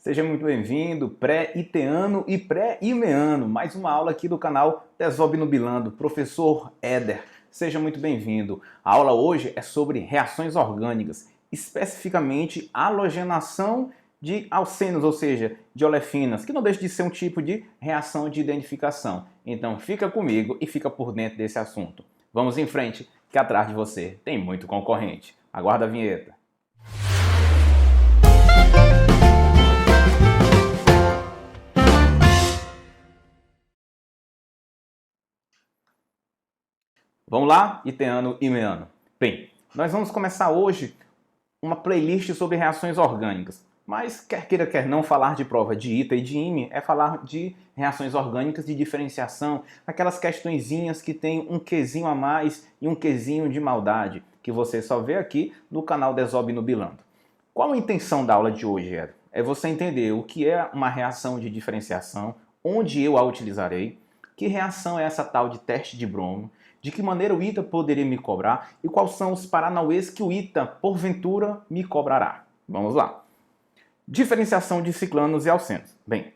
Seja muito bem-vindo, pré-iteano e pré-imeano. Mais uma aula aqui do canal Desobnubilando, professor Éder. Seja muito bem-vindo. A aula hoje é sobre reações orgânicas, especificamente halogenação de alcenos, ou seja, de olefinas, que não deixa de ser um tipo de reação de identificação. Então fica comigo e fica por dentro desse assunto. Vamos em frente, que atrás de você tem muito concorrente. Aguarda a vinheta. Vamos lá, iteano e meano. Bem, nós vamos começar hoje uma playlist sobre reações orgânicas. Mas, quer queira, quer não, falar de prova de ITA e de IME é falar de reações orgânicas de diferenciação, aquelas questõezinhas que tem um quezinho a mais e um quezinho de maldade, que você só vê aqui no canal Desobnubilando. Qual a intenção da aula de hoje, Ed? É você entender o que é uma reação de diferenciação, onde eu a utilizarei, que reação é essa tal de teste de Bromo, de que maneira o ITA poderia me cobrar e quais são os paranauês que o ITA, porventura, me cobrará. Vamos lá. Diferenciação de ciclanos e alcenos. Bem,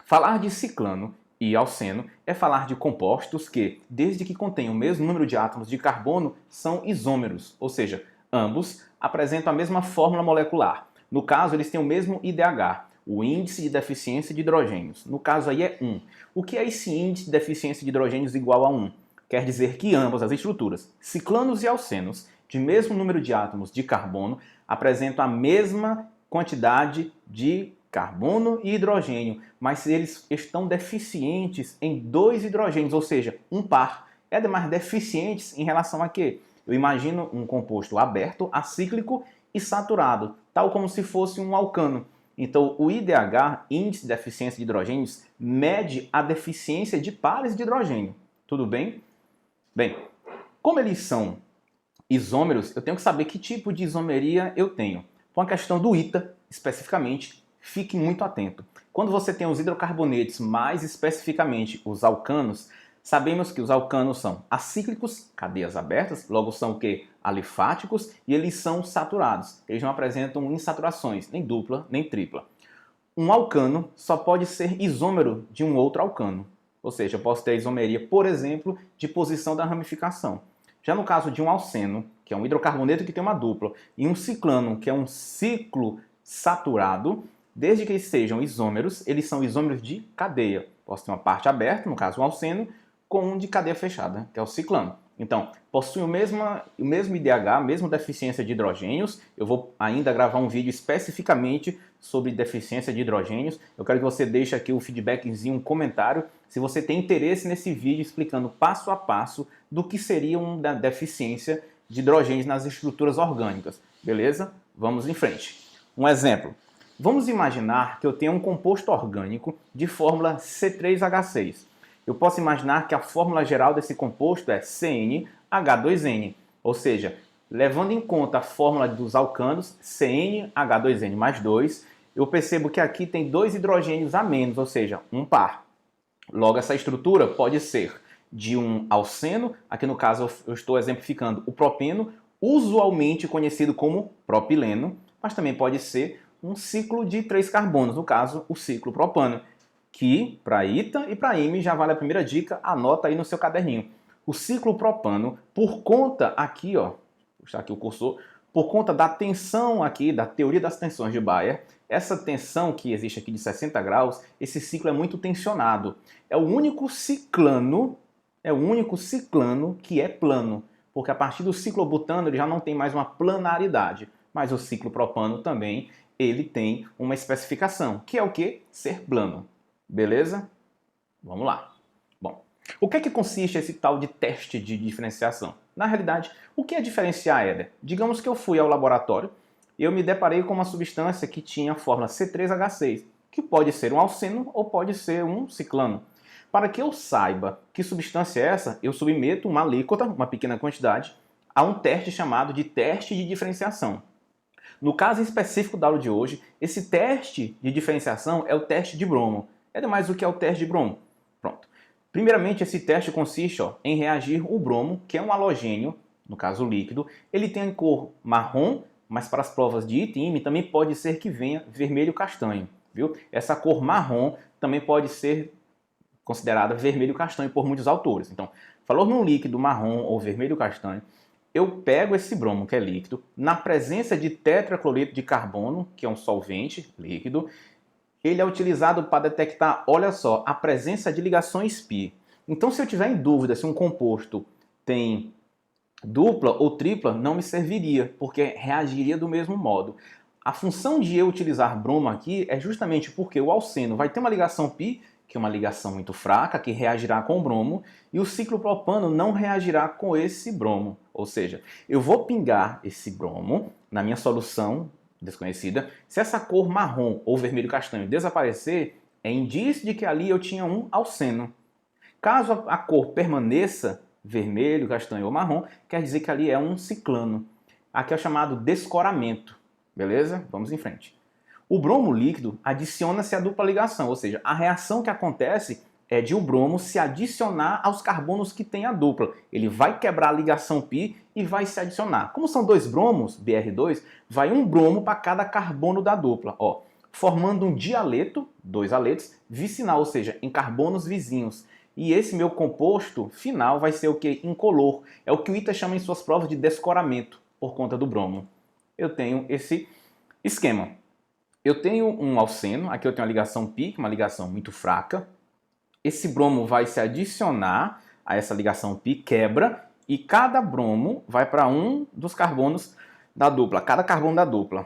falar de ciclano e alceno é falar de compostos que, desde que contêm o mesmo número de átomos de carbono, são isômeros, ou seja, ambos apresentam a mesma fórmula molecular. No caso, eles têm o mesmo IDH, o índice de deficiência de hidrogênios. No caso aí é 1. O que é esse índice de deficiência de hidrogênios igual a 1? Quer dizer que ambas as estruturas, ciclanos e alcenos, de mesmo número de átomos de carbono, apresentam a mesma quantidade de carbono e hidrogênio, mas eles estão deficientes em 2 hidrogênios, ou seja, um par. É demais deficientes em relação a quê? Eu imagino um composto aberto, acíclico e saturado, tal como se fosse um alcano. Então, o IDH, índice de deficiência de hidrogênios, mede a deficiência de pares de hidrogênio. Tudo bem? Bem, como eles são isômeros, eu tenho que saber que tipo de isomeria eu tenho. Com a questão do ITA, especificamente, fique muito atento. Quando você tem os hidrocarbonetos, mais especificamente os alcanos, sabemos que os alcanos são acíclicos, cadeias abertas, logo são o quê? Alifáticos, e eles são saturados. Eles não apresentam insaturações, nem dupla, nem tripla. Um alcano só pode ser isômero de um outro alcano. Ou seja, eu posso ter a isomeria, por exemplo, de posição da ramificação. Já no caso de um alceno, que é um hidrocarboneto que tem uma dupla, e um ciclano, que é um ciclo saturado, desde que eles sejam isômeros, eles são isômeros de cadeia. Posso ter uma parte aberta, no caso um alceno, com um de cadeia fechada, que é o ciclano. Então, possui o mesmo IDH, a mesma deficiência de hidrogênios. Eu vou ainda gravar um vídeo especificamente sobre deficiência de hidrogênios. Eu quero que você deixe aqui o feedbackzinho, um comentário, se você tem interesse nesse vídeo explicando passo a passo do que seria uma deficiência de hidrogênios nas estruturas orgânicas. Beleza? Vamos em frente. Um exemplo. Vamos imaginar que eu tenho um composto orgânico de fórmula C3H6. Eu posso imaginar que a fórmula geral desse composto é CnH2n, ou seja, levando em conta a fórmula dos alcanos, CnH2n mais 2, eu percebo que aqui tem 2 hidrogênios a menos, ou seja, um par. Logo, essa estrutura pode ser de um alceno, aqui no caso eu estou exemplificando o propeno, usualmente conhecido como propileno, mas também pode ser um ciclo de 3 carbonos, no caso o ciclo propano, que para ITA e para IME já vale a primeira dica, anota aí no seu caderninho. O ciclo propano, por conta aqui, ó, vou puxar aqui o cursor, por conta da tensão aqui, da teoria das tensões de Bayer, essa tensão que existe aqui de 60 graus, esse ciclo é muito tensionado. É o único ciclano que é plano, porque a partir do ciclo butano ele já não tem mais uma planaridade, mas o ciclo propano também, ele tem uma especificação, que é o quê? Ser plano. Beleza? Vamos lá. Bom, o que é que consiste esse tal de teste de diferenciação? Na realidade, o que é diferenciar, Éder? Digamos que eu fui ao laboratório e eu me deparei com uma substância que tinha a fórmula C3H6, que pode ser um alceno ou pode ser um ciclano. Para que eu saiba que substância é essa, eu submeto uma alíquota, uma pequena quantidade, a um teste chamado de teste de diferenciação. No caso específico da aula de hoje, esse teste de diferenciação é o teste de Bromo. É demais o que é o teste de Bromo. Pronto. Primeiramente, esse teste consiste em reagir o bromo, que é um halogênio, no caso líquido. Ele tem a cor marrom, mas para as provas de ITA e IME também pode ser que venha vermelho castanho. viu? Essa cor marrom também pode ser considerada vermelho castanho por muitos autores. Então, falou num líquido marrom ou vermelho castanho, eu pego esse bromo que é líquido, na presença de tetracloreto de carbono, que é um solvente líquido, ele é utilizado para detectar, olha só, a presença de ligações π. Então, se eu tiver em dúvida se um composto tem dupla ou tripla, não me serviria, porque reagiria do mesmo modo. A função de eu utilizar bromo aqui é justamente porque o alceno vai ter uma ligação π, que é uma ligação muito fraca, que reagirá com o bromo, e o ciclopropano não reagirá com esse bromo. Ou seja, eu vou pingar esse bromo na minha solução desconhecida. Se essa cor marrom ou vermelho castanho desaparecer, é indício de que ali eu tinha um alceno. Caso a cor permaneça vermelho, castanho ou marrom, quer dizer que ali é um ciclano. Aqui é o chamado descoramento. Beleza? Vamos em frente. O bromo líquido adiciona-se à dupla ligação, ou seja, a reação que acontece é de o bromo se adicionar aos carbonos que tem a dupla. Ele vai quebrar a ligação π e vai se adicionar. Como são dois bromos, Br2, vai um bromo para cada carbono da dupla, ó, formando um dialeto, dois aletos, vicinal, ou seja, em carbonos vizinhos. E esse meu composto final vai ser o que? Incolor. É o que o ITA chama em suas provas de descoramento, por conta do bromo. Eu tenho esse esquema. Eu tenho um alceno, aqui eu tenho a ligação π, uma ligação muito fraca. Esse bromo vai se adicionar a essa ligação π, quebra, e cada bromo vai para um dos carbonos da dupla, cada carbono da dupla.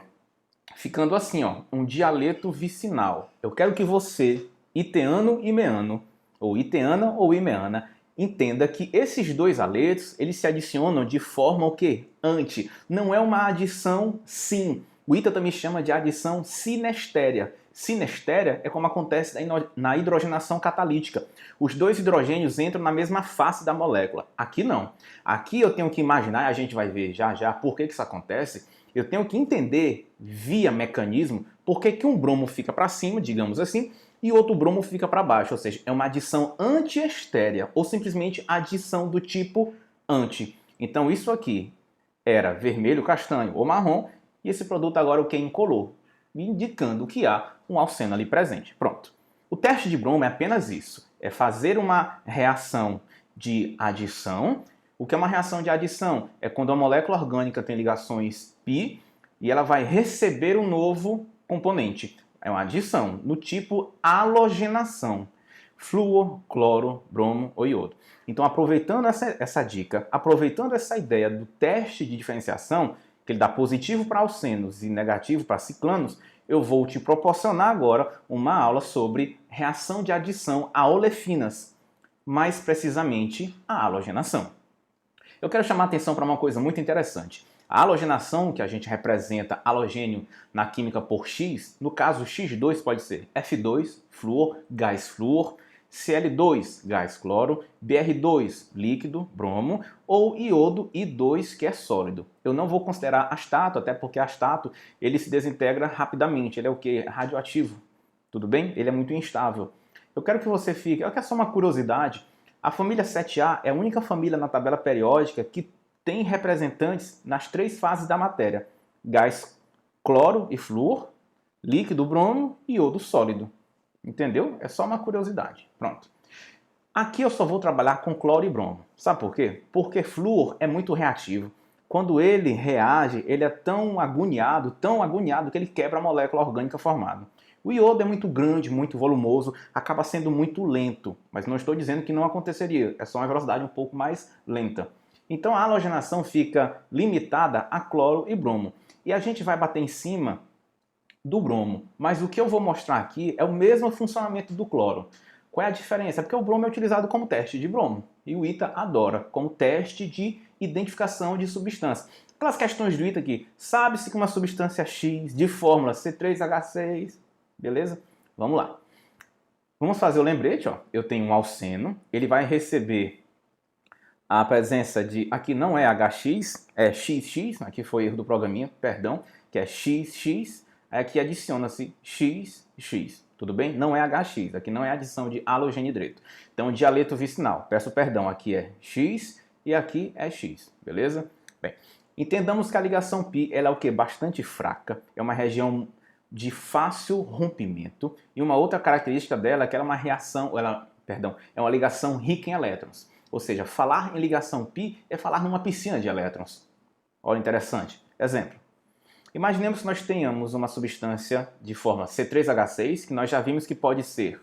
Ficando assim, ó, um dialeto vicinal. Eu quero que você, iteano e meano, ou iteana ou imeana, entenda que esses dois aletos, eles se adicionam de forma o quê? Anti. Não é uma adição sim. O ITA também chama de adição sinestéria. Sinestéria é como acontece na hidrogenação catalítica. Os dois hidrogênios entram na mesma face da molécula. Aqui não. Aqui eu tenho que imaginar, a gente vai ver já já por que isso acontece. Eu tenho que entender, via mecanismo, por que um bromo fica para cima, digamos assim, e outro bromo fica para baixo. Ou seja, é uma adição antiestérea, ou simplesmente adição do tipo anti. Então isso aqui era vermelho, castanho ou marrom, e esse produto agora o que é incolor, indicando que há um alceno ali presente. Pronto. O teste de bromo é apenas isso, é fazer uma reação de adição. O que é uma reação de adição? É quando a molécula orgânica tem ligações π e ela vai receber um novo componente. É uma adição, no tipo halogenação. Flúor, cloro, bromo ou iodo. Então, aproveitando essa dica, aproveitando essa ideia do teste de diferenciação, que ele dá positivo para alcenos e negativo para ciclanos, eu vou te proporcionar agora uma aula sobre reação de adição a olefinas, mais precisamente a halogenação. Eu quero chamar a atenção para uma coisa muito interessante. A halogenação, que a gente representa halogênio na química por X, no caso X2 pode ser F2, flúor, gás flúor, Cl2, gás cloro, Br2, líquido, bromo, ou iodo I2, que é sólido. Eu não vou considerar astato, até porque astato ele se desintegra rapidamente, ele é o que? Radioativo, tudo bem? Ele é muito instável. Eu quero que você fique, é só uma curiosidade, a família 7A é a única família na tabela periódica que tem representantes nas três fases da matéria: gás cloro e flúor, líquido bromo e iodo sólido. Entendeu? É só uma curiosidade. Pronto. Aqui eu só vou trabalhar com cloro e bromo. Sabe por quê? Porque flúor é muito reativo. Quando ele reage, ele é tão agoniado que ele quebra a molécula orgânica formada. O iodo é muito grande, muito volumoso, acaba sendo muito lento. Mas não estou dizendo que não aconteceria, é só uma velocidade um pouco mais lenta. Então a halogenação fica limitada a cloro e bromo. E a gente vai bater em cima do bromo, mas o que eu vou mostrar aqui é o mesmo funcionamento do cloro. Qual é a diferença? Porque o bromo é utilizado como teste de bromo e o ITA adora como teste de identificação de substância. Aquelas questões do ITA aqui, sabe-se que uma substância X de fórmula C3H6, beleza? Vamos lá. Vamos fazer o lembrete, ó. Eu tenho um alceno, ele vai receber a presença de, aqui não é HX, é XX, aqui foi erro do programinha, perdão, que é XX. Aqui adiciona-se XX, tudo bem? Não é HX, aqui não é adição de halogenidrato. Então, dialeto vicinal, peço perdão, aqui é X e aqui é X, beleza? Bem, entendamos que a ligação π ela é o que? Bastante fraca, é uma região de fácil rompimento e uma outra característica dela é que ela é uma reação, é uma ligação rica em elétrons. Ou seja, falar em ligação π é falar numa piscina de elétrons. Olha, interessante. Exemplo. Imaginemos que nós tenhamos uma substância de forma C3H6, que nós já vimos que pode ser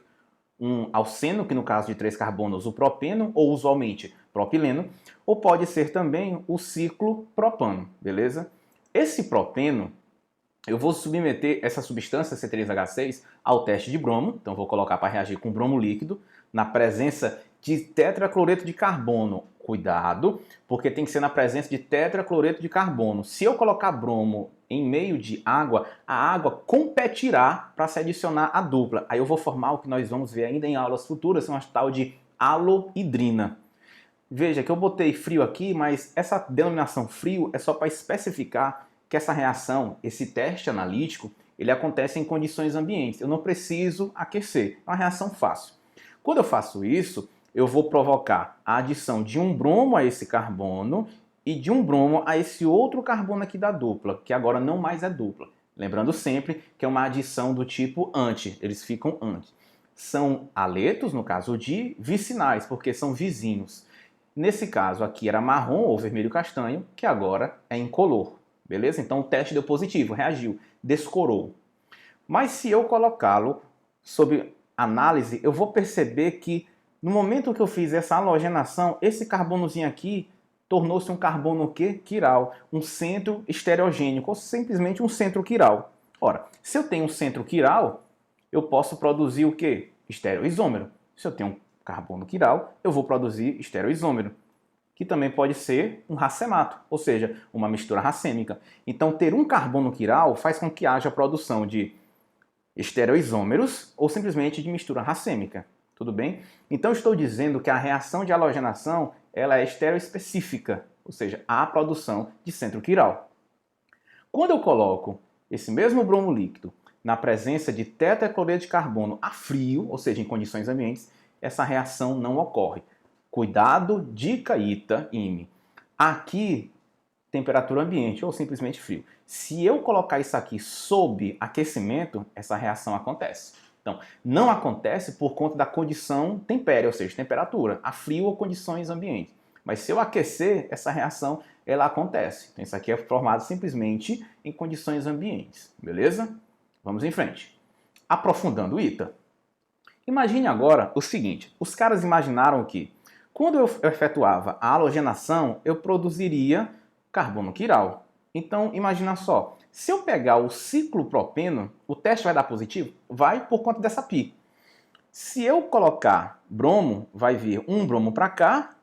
um alceno, que no caso de 3 carbonos, o propeno, ou usualmente propileno, ou pode ser também o ciclo propano, beleza? Esse propeno, eu vou submeter essa substância C3H6 ao teste de bromo, então vou colocar para reagir com bromo líquido, na presença de tetracloreto de carbono. Cuidado, porque tem que ser na presença de tetracloreto de carbono. Se eu colocar bromo em meio de água, a água competirá para se adicionar à dupla. Aí eu vou formar o que nós vamos ver ainda em aulas futuras, uma tal de halohidrina. Veja que eu botei frio aqui, mas essa denominação frio é só para especificar que essa reação, esse teste analítico, ele acontece em condições ambientes. Eu não preciso aquecer, é uma reação fácil. Quando eu faço isso, eu vou provocar a adição de um bromo a esse carbono e de um bromo a esse outro carbono aqui da dupla, que agora não mais é dupla. Lembrando sempre que é uma adição do tipo anti, eles ficam anti. São aletos, no caso de vicinais, porque são vizinhos. Nesse caso aqui era marrom ou vermelho castanho, que agora é incolor, beleza? Então o teste deu positivo, reagiu, descorou. Mas se eu colocá-lo sob análise, eu vou perceber que no momento que eu fiz essa halogenação, esse carbonozinho aqui tornou-se um carbono o quê? Quiral, um centro estereogênico, ou simplesmente um centro quiral. Ora, se eu tenho um centro quiral, eu posso produzir o quê? Estereoisômero. Se eu tenho um carbono quiral, eu vou produzir estereoisômero, que também pode ser um racemato, ou seja, uma mistura racêmica. Então, ter um carbono quiral faz com que haja a produção de estereoisômeros ou simplesmente de mistura racêmica. Tudo bem? Então, estou dizendo que a reação de halogenação ela é estereoespecífica, ou seja, há a produção de centro quiral. Quando eu coloco esse mesmo bromo líquido na presença de tetracloreto de carbono a frio, ou seja, em condições ambientes, essa reação não ocorre. Cuidado, dica ITA, IME. Aqui, temperatura ambiente ou simplesmente frio. Se eu colocar isso aqui sob aquecimento, essa reação acontece. Então, não acontece por conta da condição tempérea, ou seja, temperatura, a frio ou condições ambientes. Mas se eu aquecer, essa reação ela acontece. Então, isso aqui é formado simplesmente em condições ambientes, beleza? Vamos em frente. Aprofundando o ITA. Imagine agora o seguinte, os caras imaginaram que quando eu efetuava a halogenação, eu produziria carbono quiral. Então, imagina só, se eu pegar o ciclo propeno, o teste vai dar positivo? Vai por conta dessa π. Se eu colocar bromo, vai vir um bromo para cá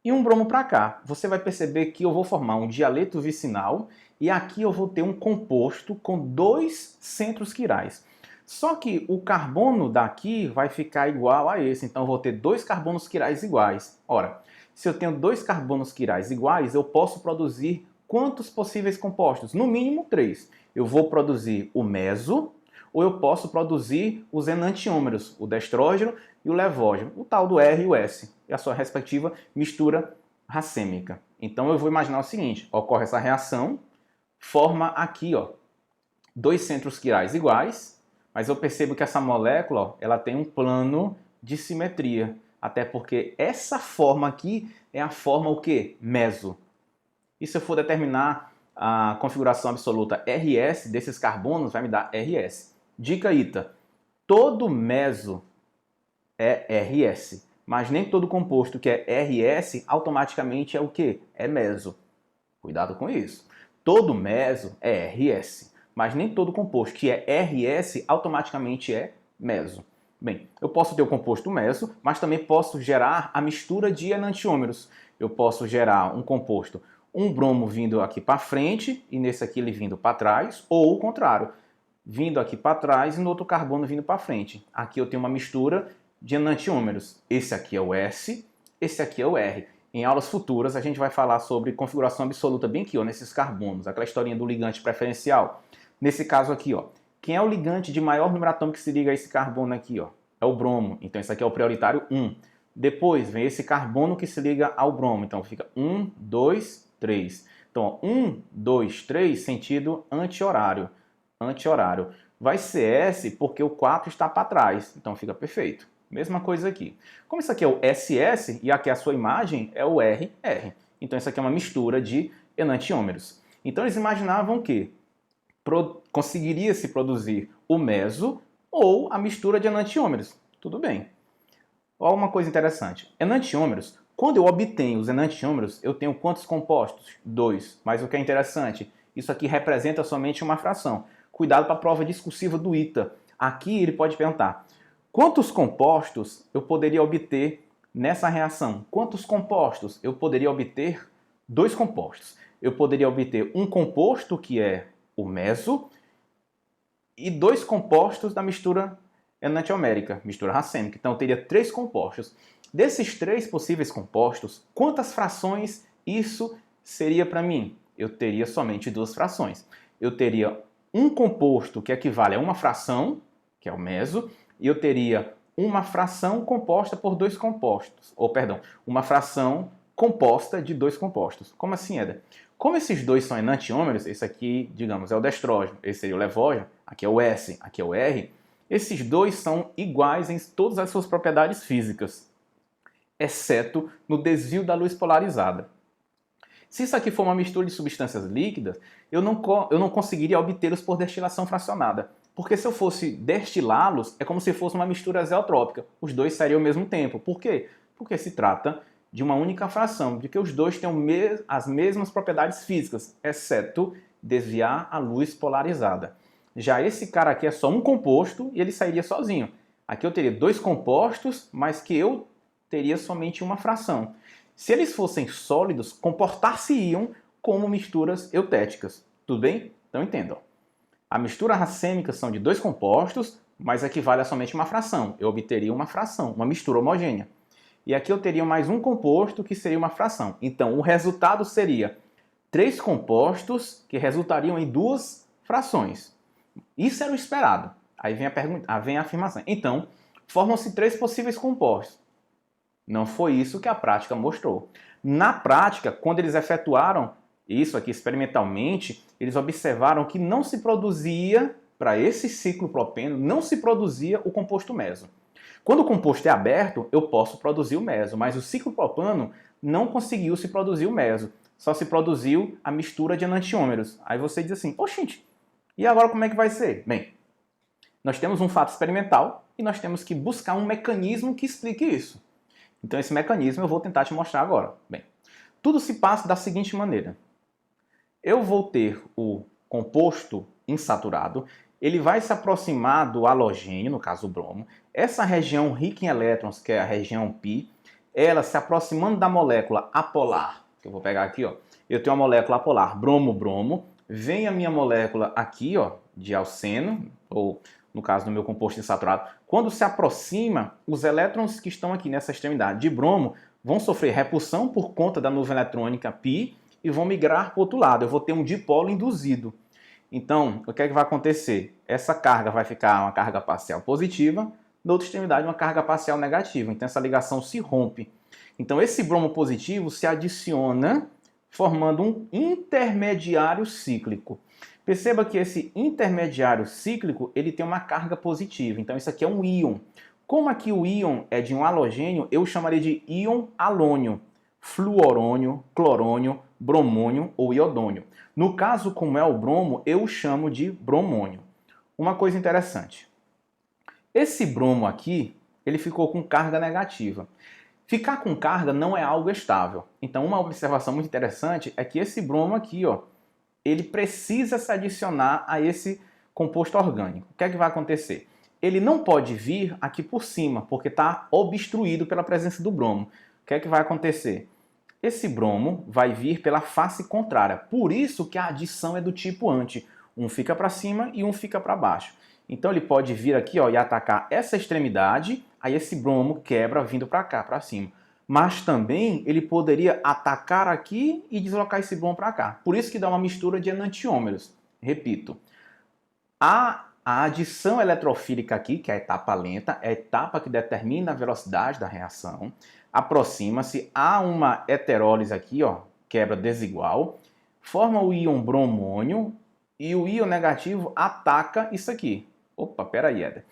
e um bromo para cá. Você vai perceber que eu vou formar um dialeto vicinal e aqui eu vou ter um composto com 2 centros quirais. Só que o carbono daqui vai ficar igual a esse, então eu vou ter 2 carbonos quirais iguais. Ora, se eu tenho 2 carbonos quirais iguais, eu posso produzir quantos possíveis compostos? No mínimo 3. Eu vou produzir o meso, ou eu posso produzir os enantiômeros, o destrógeno e o levógeno, o tal do R e o S, e a sua respectiva mistura racêmica. Então eu vou imaginar o seguinte, ocorre essa reação, forma aqui 2 centros quirais iguais, mas eu percebo que essa molécula ela tem um plano de simetria, até porque essa forma aqui é a forma o quê? Meso. E se eu for determinar a configuração absoluta RS desses carbonos, vai me dar RS. Dica ITA, todo meso é RS, mas nem todo composto que é RS automaticamente é o quê? É meso. Cuidado com isso. Todo meso é RS, mas nem todo composto que é RS automaticamente é meso. Bem, eu posso ter o composto meso, mas também posso gerar a mistura de enantiômeros. Eu posso gerar um composto, um bromo vindo aqui para frente e nesse aqui ele vindo para trás, ou o contrário, vindo aqui para trás e no outro carbono vindo para frente. Aqui eu tenho uma mistura de enantiômeros. Esse aqui é o S, esse aqui é o R. Em aulas futuras a gente vai falar sobre configuração absoluta bem aqui, nesses carbonos, aquela historinha do ligante preferencial. Nesse caso aqui, quem é o ligante de maior número atômico que se liga a esse carbono aqui, É o bromo. Então esse aqui é o prioritário 1. Depois vem esse carbono que se liga ao bromo. Então fica 1, 2, 3. Então 1, 2, 3, sentido anti-horário. Anti-horário. vai ser S porque o 4 está para trás, então fica perfeito. Mesma coisa aqui. Como isso aqui é o SS e aqui a sua imagem é o RR, então isso aqui é uma mistura de enantiômeros. Então eles imaginavam que conseguiria se produzir o meso ou a mistura de enantiômeros. Tudo bem. Olha uma coisa interessante. Enantiômeros, quando eu obtenho os enantiômeros, eu tenho quantos compostos? 2. Mas o que é interessante, isso aqui representa somente uma fração. Cuidado para a prova discursiva do ITA. Aqui ele pode perguntar, quantos compostos eu poderia obter nessa reação? Quantos compostos? Eu poderia obter 2 compostos. Eu poderia obter um composto, que é o meso, e 2 compostos da mistura enantiomérica, mistura racêmica. Então eu teria 3 compostos. Desses 3 possíveis compostos, quantas frações isso seria para mim? Eu teria somente 2 frações. Eu teria um composto que equivale a uma fração, que é o meso, e eu teria uma fração composta por 2 compostos. Ou, perdão, uma fração composta de 2 compostos. Como assim, Éder? Como esses dois são enantiômeros, esse aqui, digamos, é o destrógeno, esse seria o levógeno, aqui é o S, aqui é o R, esses dois são iguais em todas as suas propriedades físicas, exceto no desvio da luz polarizada. Se isso aqui for uma mistura de substâncias líquidas, eu não conseguiria obtê-los por destilação fracionada. Porque se eu fosse destilá-los, é como se fosse uma mistura azeotrópica. Os dois sairiam ao mesmo tempo. Por quê? Porque se trata de uma única fração, de que os dois têm as mesmas propriedades físicas, exceto desviar a luz polarizada. Já esse cara aqui é só um composto e ele sairia sozinho. Aqui eu teria 2 compostos, mas que eu teria somente uma fração. Se eles fossem sólidos, comportar-se-iam como misturas eutéticas. Tudo bem? Então entendam. A mistura racêmica são de 2 compostos, mas equivale a somente uma fração. Eu obteria uma fração, uma mistura homogênea. E aqui eu teria mais um composto que seria uma fração. Então, o resultado seria 3 compostos que resultariam em 2 frações. Isso era o esperado. Aí vem a pergunta, vem a afirmação. Então, formam-se 3 possíveis compostos. Não foi isso que a prática mostrou. Na prática, quando eles efetuaram isso aqui experimentalmente, eles observaram que não se produzia, para esse ciclo propeno, não se produzia o composto meso. Quando o composto é aberto, eu posso produzir o meso, mas o ciclo propano não conseguiu se produzir o meso, só se produziu a mistura de enantiômeros. Aí você diz assim, oxente, e agora como é que vai ser? Bem, nós temos um fato experimental e nós temos que buscar um mecanismo que explique isso. Então esse mecanismo eu vou tentar te mostrar agora. Bem, tudo se passa da seguinte maneira. Eu vou ter o composto insaturado, ele vai se aproximar do halogênio, no caso o bromo. Essa região rica em elétrons, que é a região π, ela se aproximando da molécula apolar, que eu vou pegar aqui, ó. Eu tenho uma molécula apolar, bromo-bromo, vem a minha molécula aqui, ó, de alceno, ou no caso do meu composto insaturado. Quando se aproxima, os elétrons que estão aqui nessa extremidade de bromo vão sofrer repulsão por conta da nuvem eletrônica π e vão migrar para o outro lado. Eu vou ter um dipolo induzido. Então, o que é que vai acontecer? Essa carga vai ficar uma carga parcial positiva, na outra extremidade uma carga parcial negativa. Então, essa ligação se rompe. Então, esse bromo positivo se adiciona, formando um intermediário cíclico. Perceba que esse intermediário cíclico ele tem uma carga positiva. Então, isso aqui é um íon. Como aqui o íon é de um halogênio, eu chamaria de íon halônio, fluorônio, clorônio, bromônio ou iodônio. No caso, como é o bromo, eu chamo de bromônio. Uma coisa interessante. Esse bromo aqui, ele ficou com carga negativa. Ficar com carga não é algo estável. Então, uma observação muito interessante é que esse bromo aqui, ó, ele precisa se adicionar a esse composto orgânico. O que é que vai acontecer? Ele não pode vir aqui por cima, porque está obstruído pela presença do bromo. O que é que vai acontecer? Esse bromo vai vir pela face contrária. Por isso que a adição é do tipo anti. Um fica para cima e um fica para baixo. Então ele pode vir aqui, ó, e atacar essa extremidade, aí esse bromo quebra vindo para cá, para cima. Mas também ele poderia atacar aqui e deslocar esse bromo para cá. Por isso que dá uma mistura de enantiômeros. Repito, a adição eletrofílica aqui, que é a etapa lenta, é a etapa que determina a velocidade da reação. Aproxima-se, há uma heterólise aqui, ó, quebra desigual, forma o íon bromônio e o íon negativo ataca isso aqui. Opa, peraí, Éder.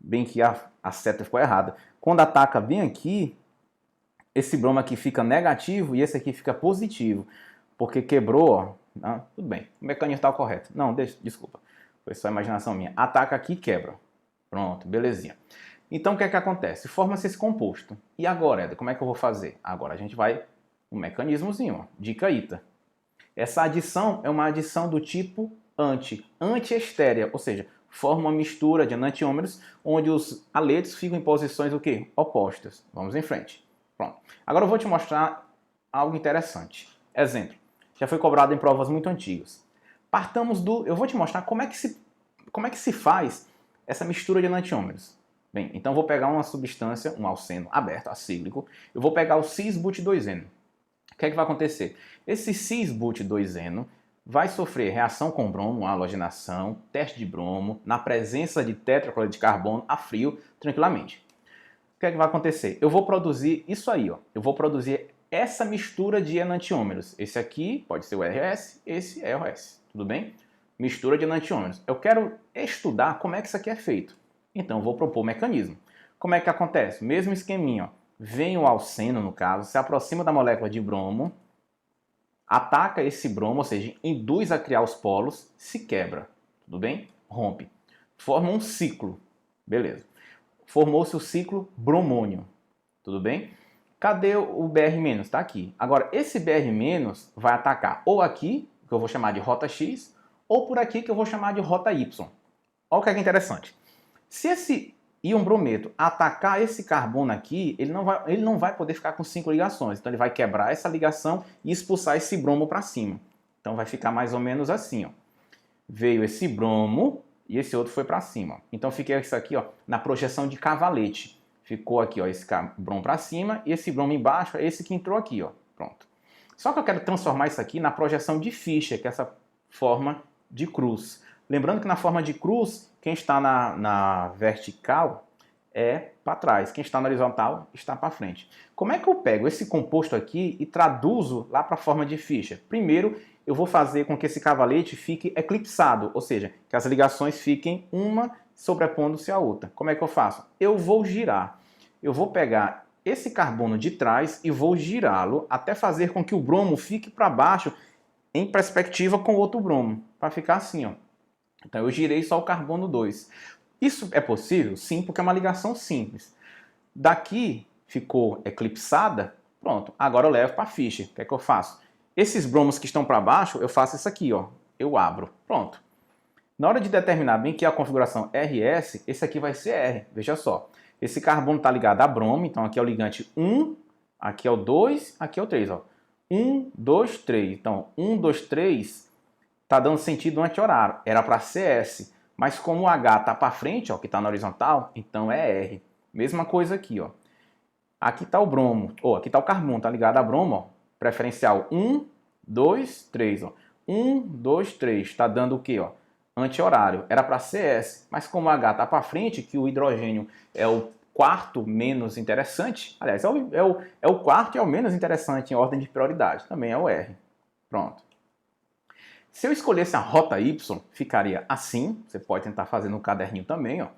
Bem que a seta ficou errada. Quando ataca bem aqui, esse bromo aqui fica negativo e esse aqui fica positivo. Porque quebrou, ó. Tudo bem, o mecanismo está correto. Não, desculpa. Foi só imaginação minha. Ataca aqui e quebra. Pronto, belezinha. Então o que é que acontece? Forma-se esse composto. E agora, Éder, como é que eu vou fazer? Agora a gente vai um mecanismozinho, ó, dica ITA. Essa adição é uma adição do tipo anti-estérea, ou seja, forma uma mistura de enantiômeros onde os aletos ficam em posições o quê? Opostas. Vamos em frente. Pronto. Agora eu vou te mostrar algo interessante. Exemplo, já foi cobrado em provas muito antigas. Eu vou te mostrar como é que se faz essa mistura de enantiômeros. Bem, então eu vou pegar uma substância, um alceno aberto, acíclico, eu vou pegar o cis-but-2-eno. O que é que vai acontecer? Esse cis-but-2-eno vai sofrer reação com bromo, halogenação, teste de bromo, na presença de tetracloreto de carbono a frio, tranquilamente. O que é que vai acontecer? Eu vou produzir isso aí, ó. Eu vou produzir essa mistura de enantiômeros. Esse aqui pode ser o RS, esse é o RS, tudo bem? Mistura de enantiômeros. Eu quero estudar como é que isso aqui é feito. Então, eu vou propor o mecanismo. Como é que acontece? Mesmo esqueminha, ó. Vem o alceno, no caso, se aproxima da molécula de bromo, ataca esse bromo, ou seja, induz a criar os polos, se quebra, tudo bem? Rompe. Forma um ciclo, beleza. Formou-se o ciclo bromônio, tudo bem? Cadê o Br-? Está aqui. Agora, esse Br- vai atacar ou aqui, que eu vou chamar de rota X, ou por aqui, que eu vou chamar de rota Y. Olha o que é interessante. Se esse íon brometo atacar esse carbono aqui, ele não vai poder ficar com 5 ligações. Então ele vai quebrar essa ligação e expulsar esse bromo para cima. Então vai ficar mais ou menos assim, ó. Veio esse bromo e esse outro foi para cima. Então fiquei isso aqui, ó, na projeção de cavalete. Ficou aqui, ó, esse bromo para cima e esse bromo embaixo é esse que entrou aqui, ó. Pronto. Só que eu quero transformar isso aqui na projeção de Fischer, que é essa forma de cruz. Lembrando que na forma de cruz, quem está na vertical é para trás, quem está na horizontal está para frente. Como é que eu pego esse composto aqui e traduzo lá para a forma de Fischer? Primeiro, eu vou fazer com que esse cavalete fique eclipsado, ou seja, que as ligações fiquem uma sobrepondo-se à outra. Como é que eu faço? Eu vou girar. Eu vou pegar esse carbono de trás e vou girá-lo até fazer com que o bromo fique para baixo em perspectiva com o outro bromo, para ficar assim, ó. Então eu girei só o carbono 2. Isso é possível? Sim, porque é uma ligação simples. Daqui ficou eclipsada, pronto. Agora eu levo para Fischer. O que é que eu faço? Esses bromos que estão para baixo, eu faço isso aqui, ó. Eu abro. Pronto. Na hora de determinar bem que é a configuração RS, esse aqui vai ser R. Veja só. Esse carbono está ligado a bromo, então aqui é o ligante 1, aqui é o 2, aqui é o 3. Ó. 1, 2, 3. Então, 1, 2, 3 está dando sentido anti-horário. Era para ser S. Mas como o H está para frente, ó, que está na horizontal, então é R. Mesma coisa aqui, ó. Aqui está o bromo, ou aqui está o carbono, está ligado a bromo, ó. Preferencial 1, 2, 3, ó. 1, 2, 3, está dando o quê, ó? Anti-horário. Era para ser S, mas como o H está para frente, que o hidrogênio é o quarto menos interessante, aliás, é o quarto e é o menos interessante em ordem de prioridade, também é o R. Pronto. Se eu escolhesse a rota Y, ficaria assim. Você pode tentar fazer no caderninho também, ó.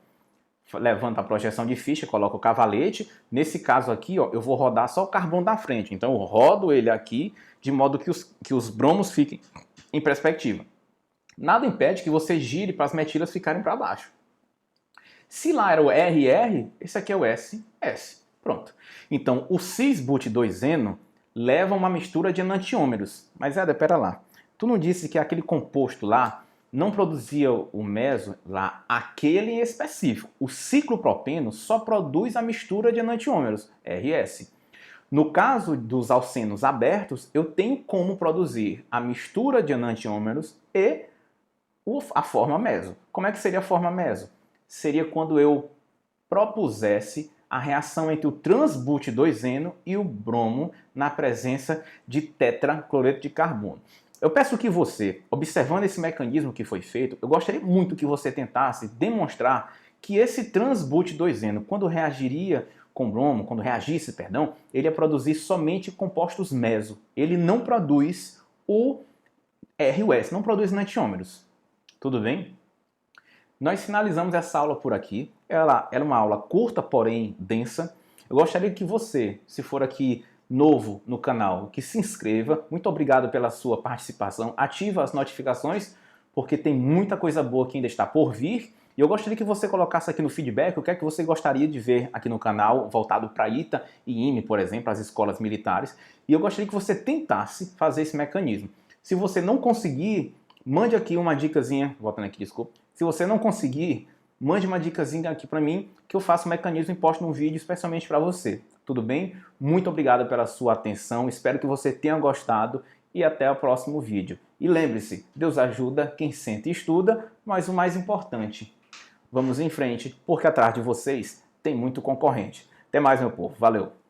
Levanta a projeção de Fischer, coloca o cavalete. Nesse caso aqui, ó, eu vou rodar só o carbono da frente. Então eu rodo ele aqui de modo que os bromos fiquem em perspectiva. Nada impede que você gire para as metilas ficarem para baixo. Se lá era o RR, esse aqui é o SS. Pronto. Então o cis-but-2-eno leva uma mistura de enantiômeros. Mas Éder, pera lá. Tu não disse que aquele composto lá não produzia o meso lá, aquele em específico. O ciclopropeno só produz a mistura de enantiômeros, RS. No caso dos alcenos abertos, eu tenho como produzir a mistura de enantiômeros e a forma meso. Como é que seria a forma meso? Seria quando eu propusesse a reação entre o trans-but-2-eno e o bromo na presença de tetracloreto de carbono. Eu peço que você, observando esse mecanismo que foi feito, eu gostaria muito que você tentasse demonstrar que esse trans-but-2-eno, quando reagisse, ele ia produzir somente compostos meso. Ele não produz o RUS, não produz enantiômeros. Tudo bem? Nós finalizamos essa aula por aqui. Ela é uma aula curta, porém densa. Eu gostaria que você, se for aqui novo no canal, que se inscreva. Muito obrigado pela sua participação. Ativa as notificações, porque tem muita coisa boa que ainda está por vir. E eu gostaria que você colocasse aqui no feedback o que é que você gostaria de ver aqui no canal, voltado para ITA e IME, por exemplo, as escolas militares. E eu gostaria que você tentasse fazer esse mecanismo. Se você não conseguir, mande aqui uma dicasinha, voltando aqui, desculpa. Se você não conseguir, mande uma dicasinha aqui para mim, que eu faço o mecanismo e posto um vídeo especialmente para você. Tudo bem? Muito obrigado pela sua atenção, espero que você tenha gostado e até o próximo vídeo. E lembre-se, Deus ajuda quem senta e estuda, mas o mais importante, vamos em frente, porque atrás de vocês tem muito concorrente. Até mais, meu povo. Valeu!